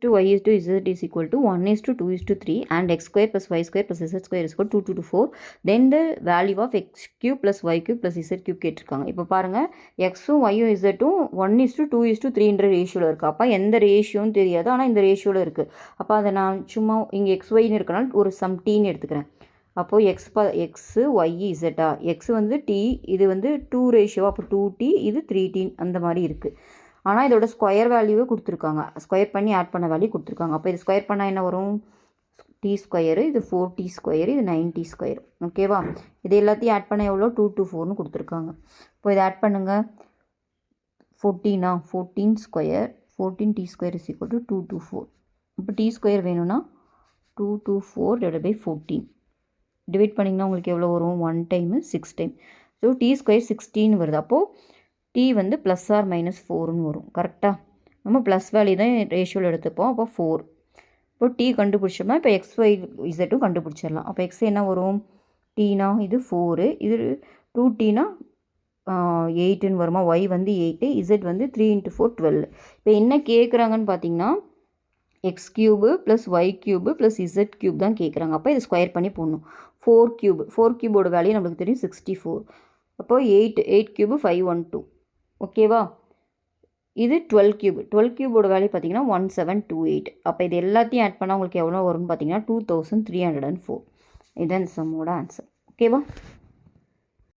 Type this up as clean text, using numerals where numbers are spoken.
to y is to z is equal to 1 is to 2 is to 3 and x square plus y square plus z square is equal to 2 to 4. Then the value of x cube plus y cube plus z cube கேட்டிருக்காங்க. இப்போ பாருங்கள் எக்ஸும் ஒய்யும் இசட்டும் 1 is to 2 is to 3ன்ற ரேஷியோவில் இருக்குது. அப்போ எந்த ரேஷியோன்னு தெரியாது, ஆனால் இந்த ரேஷியோவில் இருக்குது. அப்போ அதை நான் சும்மா இங்கே எக்ஸ் ஒய்னு இருக்கனால ஒரு சம் டீன்னு எடுத்துக்கிறேன். அப்போது எக்ஸு ஒய் இசட்டா, எக்ஸ் வந்து டி, இது வந்து 2 ரேஷியோ, அப்போ 2t, இது 3t அந்த மாதிரி இருக்குது. ஆனால் இதோட ஸ்கொயர் வேல்யூவே கொடுத்துருக்காங்க, ஸ்கொயர் பண்ணி ஆட் பண்ண வேல்யூ கொடுத்துருக்காங்க. அப்போ இது ஸ்கொயர் பண்ணால் என்ன வரும்? டி ஸ்கொயரு, இது 4t ஸ்கொயரு, இது 9t ஸ்கொயர். ஓகேவா? இது எல்லாத்தையும் ஆட் பண்ண எவ்வளோ? 2 to 4னு கொடுத்துருக்காங்க. இப்போ இதை ஆட் பண்ணுங்கள். 14 square, 14t square is equal to 2 to 4. இப்போ டி ஸ்கொயர் வேணும்னா 2 to 4 டிவைட் பை 14 டிவைட் பண்ணிங்கன்னா உங்களுக்கு எவ்வளோ வரும்? 1 time 6 time. So t square 16 வருது. அப்போது டி வந்து ப்ளஸ் ஆர் மைனஸ் 4னு வரும். கரெக்டாக நம்ம ப்ளஸ் வேல்யூ தான் ரேஷியோவில் எடுத்துப்போம். அப்போ 4. இப்போ டி கண்டுபிடிச்சோம்னா இப்போ எக்ஸ் ஒய் இசட்டும் கண்டுபிடிச்சிடலாம். அப்போ எக்ஸ் என்ன வரும்? டீனா இது 4, இது 2tனா 8ன்னு வருமா? ஒய் வந்து 8, இசட் வந்து 3 × 4 12. இப்போ என்ன கேட்குறாங்கன்னு பார்த்தீங்கன்னா x cube plus y cube plus z cube தான் கேட்குறாங்க. அப்போ இது ஸ்கொயர் பண்ணி போடணும். 4 கியூபோட வேல்யூ நம்மளுக்கு தெரியும் 64. அப்போது 8 கியூபு 512. ஓகேவா? இது 12 கியூபோட வேல்யூ பார்த்தீங்கன்னா 1728. அப்போ இது எல்லாத்தையும் ஆட் பண்ணால் உங்களுக்கு எவ்வளோ வரும்னு பார்த்தீங்கன்னா 2304. இதுதான் இந்த சம்மோட ஆன்சர். ஓகேவா?